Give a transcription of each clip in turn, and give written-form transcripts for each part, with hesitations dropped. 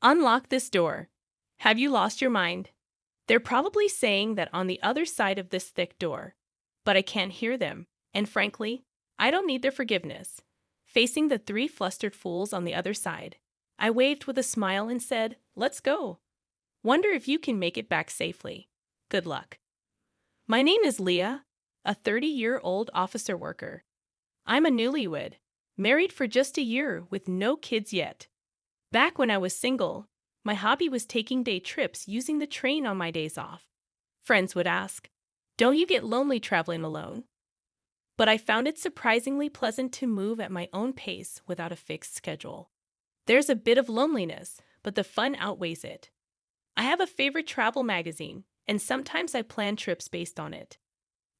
Unlock this door. Have you lost your mind? They're probably saying that on the other side of this thick door. But I can't hear them, and frankly, I don't need their forgiveness. Facing the three flustered fools on the other side, I waved with a smile and said, "Let's go. Wonder if you can make it back safely. Good luck." My name is Leah, a 30-year-old officer worker. I'm a newlywed, married for just a year with no kids yet. Back when I was single, my hobby was taking day trips using the train on my days off. Friends would ask, "Don't you get lonely traveling alone?" But I found it surprisingly pleasant to move at my own pace without a fixed schedule. There's a bit of loneliness, but the fun outweighs it. I have a favorite travel magazine, and sometimes I plan trips based on it.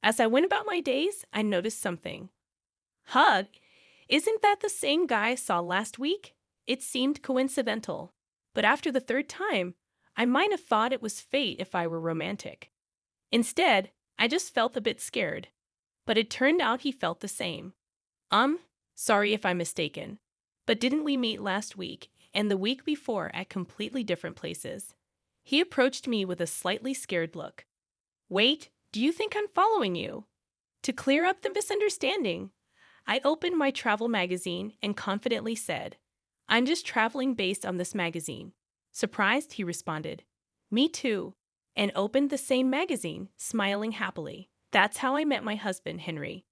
As I went about my days, I noticed something. Hug, isn't that the same guy I saw last week? It seemed coincidental, but after the third time, I might have thought it was fate if I were romantic. Instead, I just felt a bit scared, but it turned out he felt the same. Sorry if I'm mistaken, but didn't we meet last week and the week before at completely different places? He approached me with a slightly scared look. Wait, do you think I'm following you? To clear up the misunderstanding, I opened my travel magazine and confidently said, "I'm just traveling based on this magazine." Surprised, he responded, "Me too," and opened the same magazine, smiling happily. That's how I met my husband, Henry.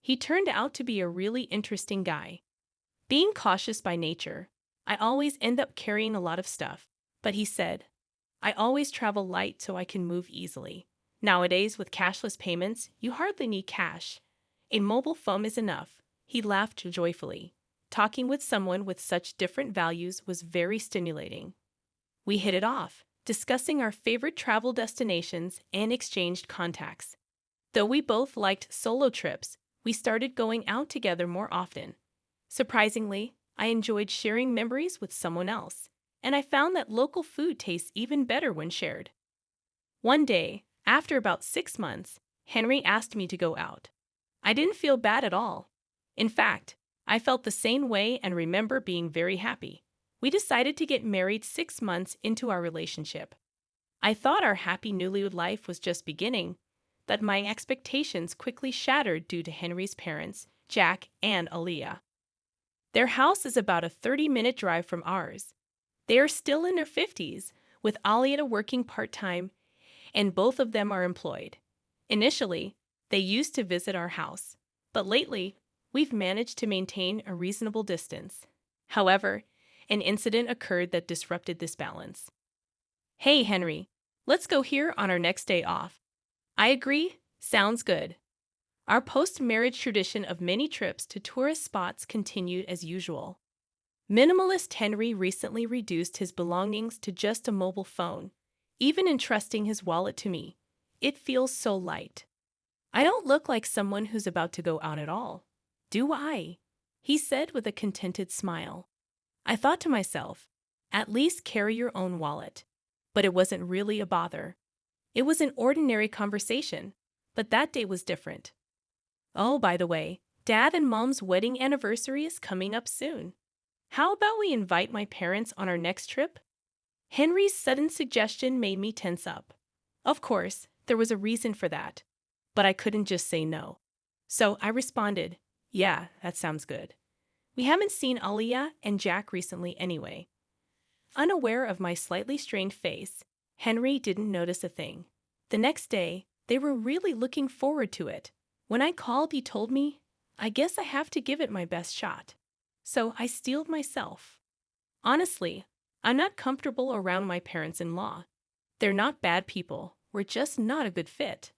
He turned out to be a really interesting guy. Being cautious by nature, I always end up carrying a lot of stuff, but he said, "I always travel light so I can move easily. Nowadays, with cashless payments, you hardly need cash. A mobile phone is enough." He laughed joyfully. Talking with someone with such different values was very stimulating. We hit it off, discussing our favorite travel destinations and exchanged contacts. Though we both liked solo trips, we started going out together more often. Surprisingly, I enjoyed sharing memories with someone else, and I found that local food tastes even better when shared. One day, after about 6 months, Henry asked me to go out. I didn't feel bad at all. In fact, I felt the same way and remember being very happy. We decided to get married 6 months into our relationship. I thought our happy newlywed life was just beginning, but my expectations quickly shattered due to Henry's parents, Jack and Aaliyah. Their house is about a 30-minute drive from ours. They are still in their 50s, with Aaliyah working part-time, and both of them are employed. Initially, they used to visit our house, but lately, we've managed to maintain a reasonable distance. However, an incident occurred that disrupted this balance. "Hey, Henry, let's go here on our next day off." I agree, sounds good. Our post-marriage tradition of many trips to tourist spots continued as usual. Minimalist Henry recently reduced his belongings to just a mobile phone, even entrusting his wallet to me. It feels so light. I don't look like someone who's about to go out at all, do I? He said with a contented smile. I thought to myself, at least carry your own wallet. But it wasn't really a bother. It was an ordinary conversation, but that day was different. Oh, by the way, Dad and Mom's wedding anniversary is coming up soon. How about we invite my parents on our next trip? Henry's sudden suggestion made me tense up. Of course, there was a reason for that, but I couldn't just say no. So I responded, "Yeah, that sounds good." We haven't seen Aaliyah and Jack recently anyway. Unaware of my slightly strained face, Henry didn't notice a thing. The next day, they were really looking forward to it. When I called, he told me, "I guess I have to give it my best shot." So I steeled myself. Honestly, I'm not comfortable around my parents-in-law. They're not bad people, we're just not a good fit.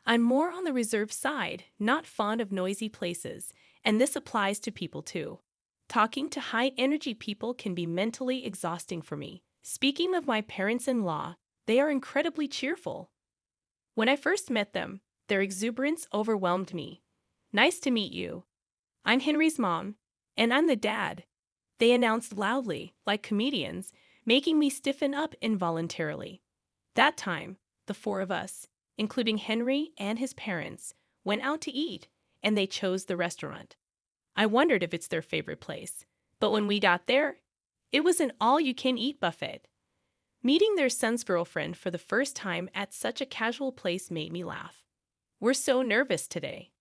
I'm more on the reserved side, not fond of noisy places, and this applies to people too. Talking to high-energy people can be mentally exhausting for me. Speaking of my parents-in-law, they are incredibly cheerful. When I first met them, their exuberance overwhelmed me. "Nice to meet you. I'm Henry's mom, and I'm the dad," they announced loudly, like comedians, making me stiffen up involuntarily. That time, the four of us, including Henry and his parents, went out to eat, and they chose the restaurant. I wondered if it's their favorite place, but when we got there, It was an all-you-can-eat buffet. Meeting their son's girlfriend for the first time at such a casual place made me laugh. We're so nervous today.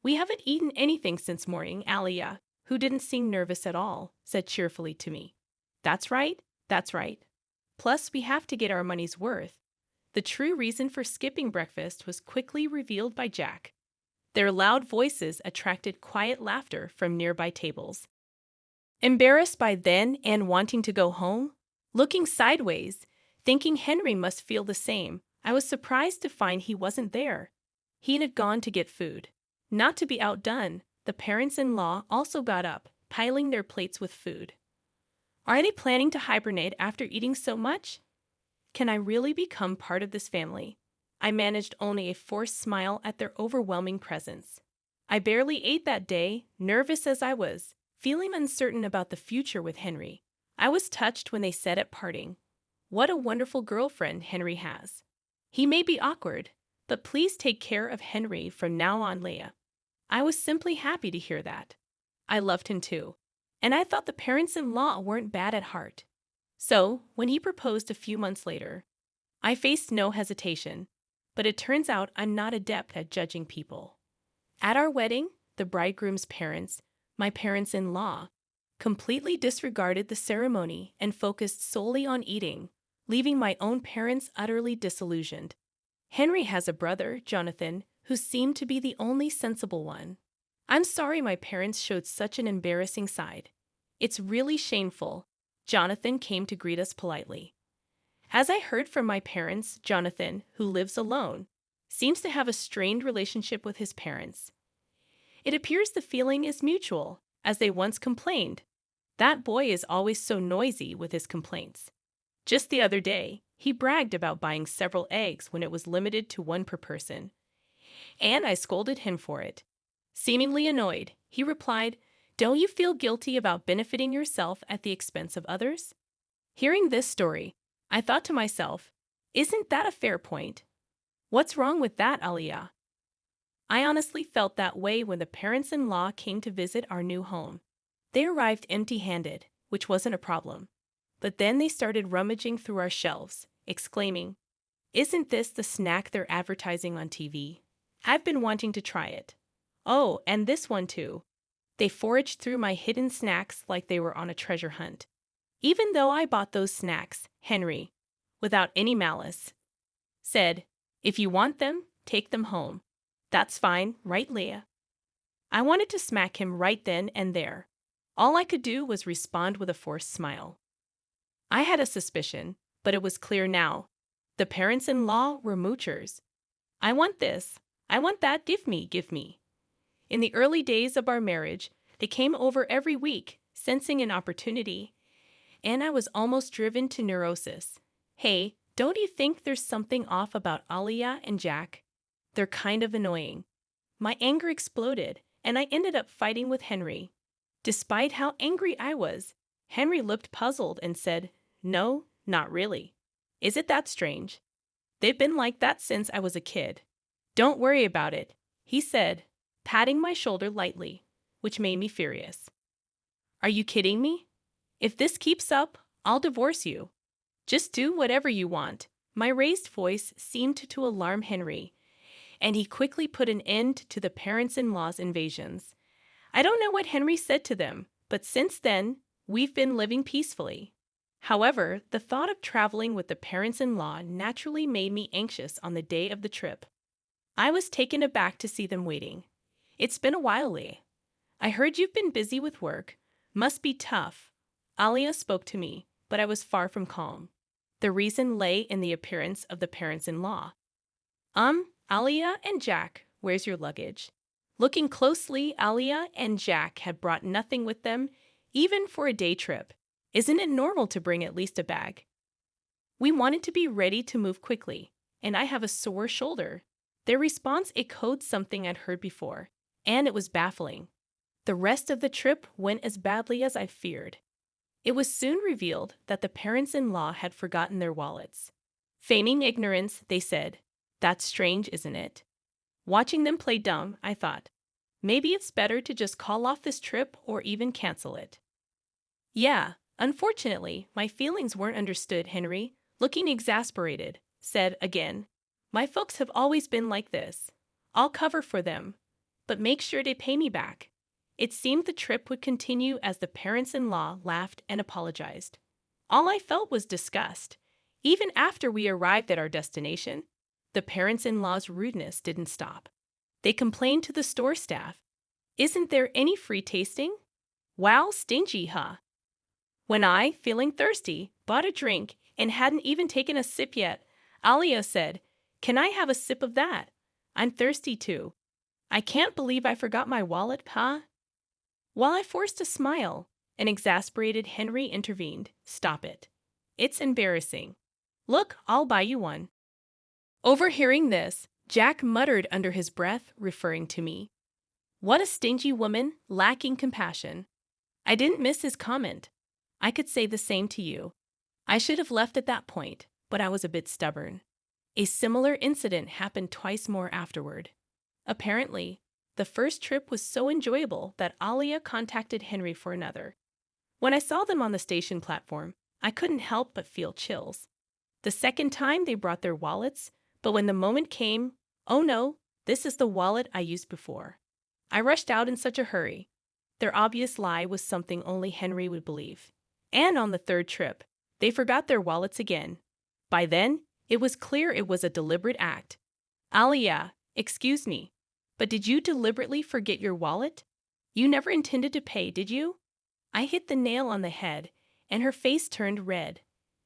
We haven't eaten anything since morning, Alia, who didn't seem nervous at all, said cheerfully to me. That's right, that's right. Plus, we have to get our money's worth. The true reason for skipping breakfast was quickly revealed by Jack. Their loud voices attracted quiet laughter from nearby tables. Embarrassed by then and wanting to go home, looking sideways, thinking Henry must feel the same, I was surprised to find he wasn't there. He had gone to get food. Not to be outdone, the parents-in-law also got up, piling their plates with food. Are they planning to hibernate after eating so much? Can I really become part of this family? I managed only a forced smile at their overwhelming presence. I barely ate that day, nervous as I was, feeling uncertain about the future with Henry. I was touched when they said at parting, "What a wonderful girlfriend Henry has. He may be awkward, but please take care of Henry from now on, Leia." I was simply happy to hear that. I loved him too, and I thought the parents-in-law weren't bad at heart. So, when he proposed a few months later, I faced no hesitation, but it turns out I'm not adept at judging people. At our wedding, the bridegroom's parents, my parents-in-law, completely disregarded the ceremony and focused solely on eating, leaving my own parents utterly disillusioned. Henry has a brother, Jonathan, who seemed to be the only sensible one. I'm sorry my parents showed such an embarrassing side. It's really shameful. Jonathan came to greet us politely. As I heard from my parents, Jonathan, who lives alone, seems to have a strained relationship with his parents. It appears the feeling is mutual, as they once complained. That boy is always so noisy with his complaints. Just the other day, he bragged about buying several eggs when it was limited to one per person, and I scolded him for it. Seemingly annoyed, he replied, "Don't you feel guilty about benefiting yourself at the expense of others?" Hearing this story, I thought to myself, isn't that a fair point? What's wrong with that, Aliyah? I honestly felt that way when the parents-in-law came to visit our new home. They arrived empty-handed, which wasn't a problem. But then they started rummaging through our shelves, exclaiming, "Isn't this the snack they're advertising on TV? I've been wanting to try it. Oh, and this one too." They foraged through my hidden snacks like they were on a treasure hunt. Even though I bought those snacks, Henry, without any malice, said, "If you want them, take them home. That's fine, right, Leia?" I wanted to smack him right then and there. All I could do was respond with a forced smile. I had a suspicion, but it was clear now. The parents-in-law were moochers. I want this. I want that. Give me, give me. In the early days of our marriage, they came over every week, sensing an opportunity, and I was almost driven to neurosis. Hey, don't you think there's something off about Aliyah and Jack? They're kind of annoying. My anger exploded, and I ended up fighting with Henry. Despite how angry I was, Henry looked puzzled and said, "No, not really. Is it that strange? They've been like that since I was a kid. Don't worry about it," he said, patting my shoulder lightly, which made me furious. "Are you kidding me? If this keeps up, I'll divorce you. Just do whatever you want." My raised voice seemed to alarm Henry, and he quickly put an end to the parents-in-law's invasions. I don't know what Henry said to them, but since then, we've been living peacefully. However, the thought of traveling with the parents-in-law naturally made me anxious on the day of the trip. I was taken aback to see them waiting. "It's been a while, Lee. I heard you've been busy with work. Must be tough." Alia spoke to me, but I was far from calm. The reason lay in the appearance of the parents-in-law. Alia and Jack, where's your luggage?" Looking closely, Alia and Jack had brought nothing with them, even for a day trip. Isn't it normal to bring at least a bag? We wanted to be ready to move quickly, and I have a sore shoulder. Their response echoed something I'd heard before, and it was baffling. The rest of the trip went as badly as I feared. It was soon revealed that the parents-in-law had forgotten their wallets. Feigning ignorance, they said, "That's strange, isn't it?" Watching them play dumb, I thought, maybe it's better to just call off this trip or even cancel it. Yeah, Unfortunately, my feelings weren't understood, Henry, looking exasperated, said again. My folks have always been like this. I'll cover for them, but make sure they pay me back. It seemed the trip would continue as the parents-in-law laughed and apologized. All I felt was disgust. Even after we arrived at our destination, the parents-in-law's rudeness didn't stop. They complained to the store staff. Isn't there any free tasting? Wow, stingy, huh? When I, feeling thirsty, bought a drink and hadn't even taken a sip yet, Alia said, "Can I have a sip of that? I'm thirsty too. I can't believe I forgot my wallet, huh?" While I forced a smile, an exasperated Henry intervened. "Stop it. It's embarrassing. Look, I'll buy you one." Overhearing this, Jack muttered under his breath, referring to me. What a stingy woman, lacking compassion. I didn't miss his comment. I could say the same to you. I should have left at that point, but I was a bit stubborn. A similar incident happened twice more afterward. Apparently, the first trip was so enjoyable that Alia contacted Henry for another. When I saw them on the station platform, I couldn't help but feel chills. The second time they brought their wallets, but when the moment came, oh no, this is the wallet I used before. I rushed out in such a hurry. Their obvious lie was something only Henry would believe. And on the third trip, they forgot their wallets again. By then, it was clear it was a deliberate act. Alia, excuse me, but did you deliberately forget your wallet? You never intended to pay, did you? I hit the nail on the head, and her face turned red.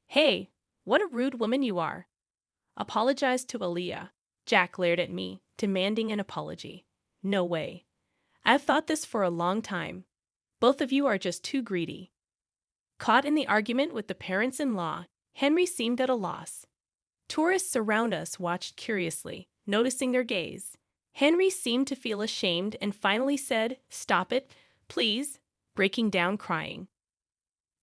Hey, what a rude woman you are. Apologize to Alia. Jack glared at me, demanding an apology. No way. I've thought this for a long time. Both of you are just too greedy. Caught in the argument with the parents-in-law, Henry seemed at a loss. Tourists around us watched curiously, noticing their gaze. Henry seemed to feel ashamed and finally said, "Stop it, please," breaking down crying.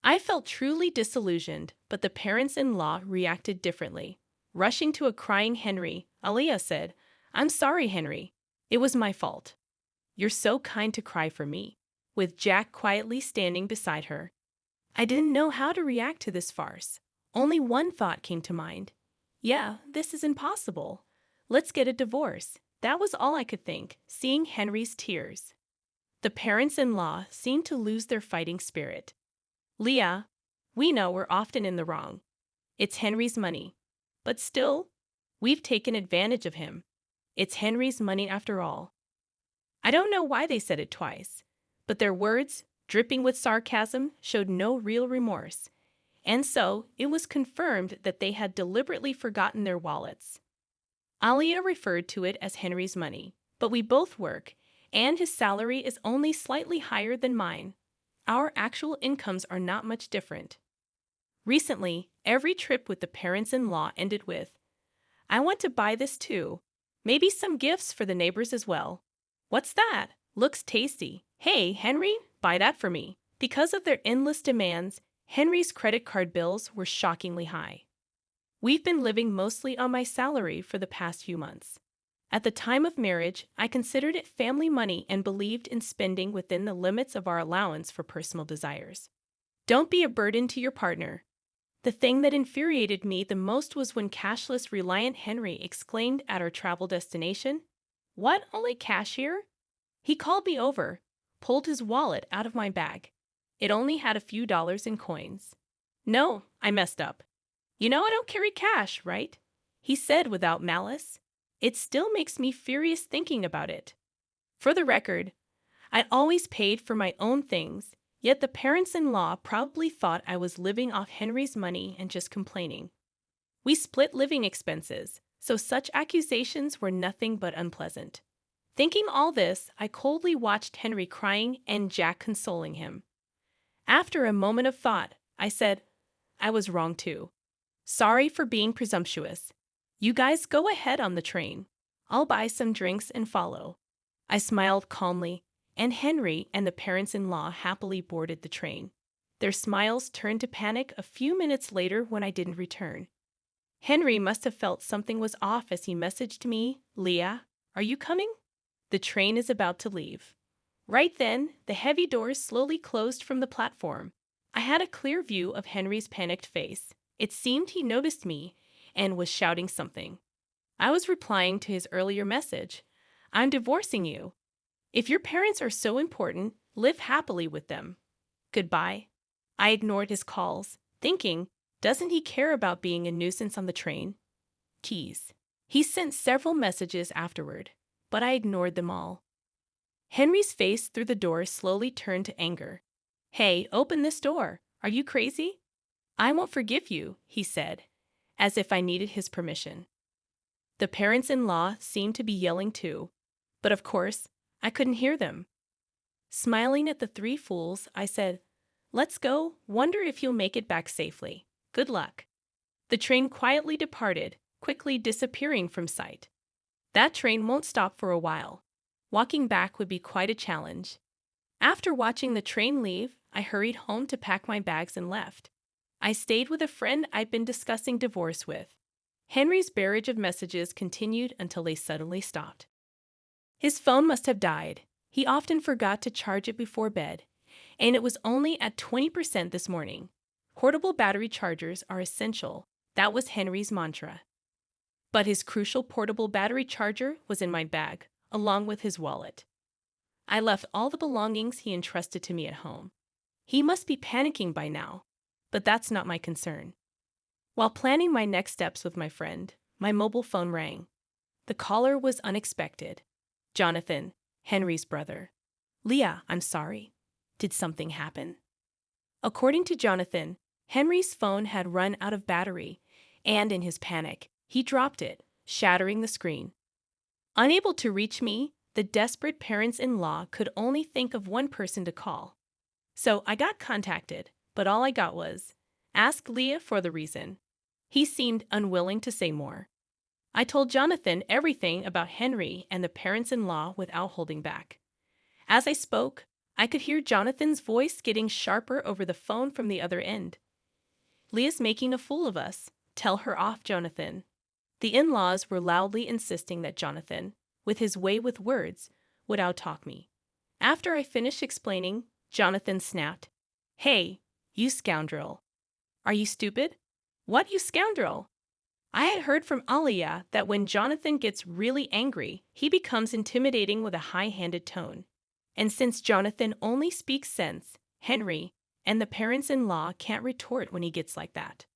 I felt truly disillusioned, but the parents-in-law reacted differently. Rushing to a crying Henry, Alia said, "I'm sorry, Henry. It was my fault." "You're so kind to cry for me," with Jack quietly standing beside her. I didn't know how to react to this farce. Only one thought came to mind. Yeah, this is impossible. Let's get a divorce. That was all I could think, seeing Henry's tears. The parents-in-law seemed to lose their fighting spirit. Leah, we know we're often in the wrong. It's Henry's money. But still, we've taken advantage of him. It's Henry's money after all. I don't know why they said it twice, but their words, dripping with sarcasm, showed no real remorse. And so, it was confirmed that they had deliberately forgotten their wallets. Alia referred to it as Henry's money, but we both work, and his salary is only slightly higher than mine. Our actual incomes are not much different. Recently, every trip with the parents-in-law ended with, "I want to buy this too. Maybe some gifts for the neighbors as well." "What's that? Looks tasty. Hey, Henry, buy that for me." Because of their endless demands, Henry's credit card bills were shockingly high. We've been living mostly on my salary for the past few months. At the time of marriage, I considered it family money and believed in spending within the limits of our allowance for personal desires. Don't be a burden to your partner. The thing that infuriated me the most was when cashless reliant Henry exclaimed at our travel destination, "What, only cash here?" He called me over, pulled his wallet out of my bag. It only had a few dollars in coins. "No," I messed up. "You know I don't carry cash, right?" he said without malice. It still makes me furious thinking about it. For the record, I always paid for my own things, yet the parents-in-law probably thought I was living off Henry's money and just complaining. We split living expenses, so such accusations were nothing but unpleasant. Thinking all this, I coldly watched Henry crying and Jack consoling him. After a moment of thought, I said, "I was wrong too. Sorry for being presumptuous. You guys go ahead on the train. I'll buy some drinks and follow." I smiled calmly, and Henry and the parents-in-law happily boarded the train. Their smiles turned to panic a few minutes later when I didn't return. Henry must have felt something was off as he messaged me, "Leah, are you coming? The train is about to leave." Right then, the heavy doors slowly closed from the platform, I had a clear view of Henry's panicked face. It seemed he noticed me and was shouting something. I was replying to his earlier message. I'm divorcing you. If your parents are so important, live happily with them. Goodbye. I ignored his calls, thinking, doesn't he care about being a nuisance on the train? Tease. He sent several messages afterward, but I ignored them all. Henry's face through the door slowly turned to anger. Hey, open this door. Are you crazy? I won't forgive you, he said, as if I needed his permission. The parents-in-law seemed to be yelling too, but of course, I couldn't hear them. Smiling at the three fools, I said, let's go, wonder if you'll make it back safely. Good luck. The train quietly departed, quickly disappearing from sight. That train won't stop for a while. Walking back would be quite a challenge. After watching the train leave, I hurried home to pack my bags and left. I stayed with a friend I'd been discussing divorce with. Henry's barrage of messages continued until they suddenly stopped. His phone must have died. He often forgot to charge it before bed, and it was only at 20% this morning. Portable battery chargers are essential. That was Henry's mantra. But his crucial portable battery charger was in my bag, along with his wallet. I left all the belongings he entrusted to me at home. He must be panicking by now, but that's not my concern. While planning my next steps with my friend, my mobile phone rang. The caller was unexpected. Jonathan, Henry's brother. Leah, I'm sorry. Did something happen? According to Jonathan, Henry's phone had run out of battery, and in his panic, he dropped it, shattering the screen. Unable to reach me, the desperate parents-in-law could only think of one person to call. So I got contacted, but all I got was, ask Leah for the reason. He seemed unwilling to say more. I told Jonathan everything about Henry and the parents-in-law without holding back. As I spoke, I could hear Jonathan's voice getting sharper over the phone from the other end. Leah's making a fool of us. Tell her off, Jonathan. The in-laws were loudly insisting that Jonathan, with his way with words, would outtalk me. After I finished explaining, Jonathan snapped, Hey, you scoundrel. Are you stupid? What, you scoundrel? I had heard from Aliyah that when Jonathan gets really angry, he becomes intimidating with a high-handed tone. And since Jonathan only speaks sense, Henry and the parents-in-law can't retort when he gets like that.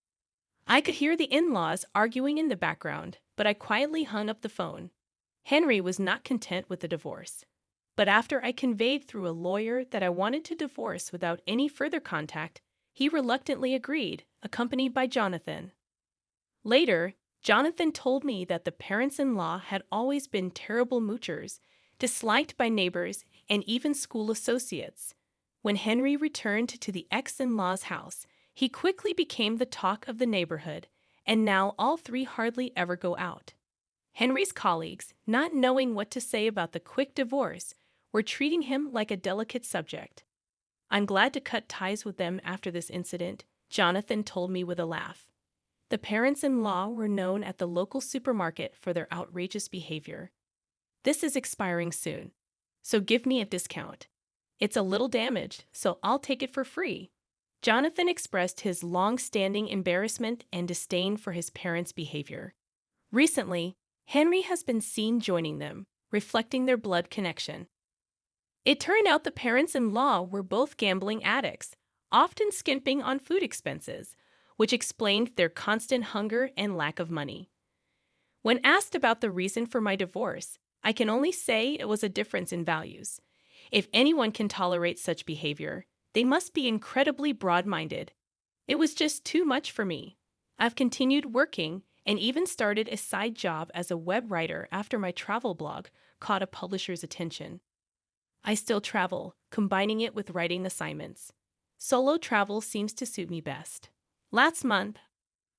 I could hear the in-laws arguing in the background, but I quietly hung up the phone. Henry was not content with the divorce. But after I conveyed through a lawyer that I wanted to divorce without any further contact, he reluctantly agreed, accompanied by Jonathan. Later, Jonathan told me that the parents-in-law had always been terrible moochers, disliked by neighbors and even school associates. When Henry returned to the ex-in-law's house, he quickly became the talk of the neighborhood, and now all three hardly ever go out. Henry's colleagues, not knowing what to say about the quick divorce, were treating him like a delicate subject. I'm glad to cut ties with them after this incident, Jonathan told me with a laugh. The parents-in-law were known at the local supermarket for their outrageous behavior. This is expiring soon, so give me a discount. It's a little damaged, so I'll take it for free. Jonathan expressed his long-standing embarrassment and disdain for his parents' behavior. Recently, Henry has been seen joining them, reflecting their blood connection. It turned out the parents-in-law were both gambling addicts, often skimping on food expenses, which explained their constant hunger and lack of money. When asked about the reason for my divorce, I can only say it was a difference in values. If anyone can tolerate such behavior, they must be incredibly broad-minded. It was just too much for me. I've continued working and even started a side job as a web writer after my travel blog caught a publisher's attention. I still travel, combining it with writing assignments. Solo travel seems to suit me best. Last month,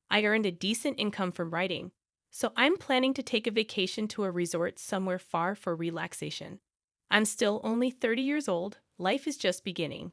I earned a decent income from writing, so I'm planning to take a vacation to a resort somewhere far for relaxation. I'm still only 30 years old, life is just beginning.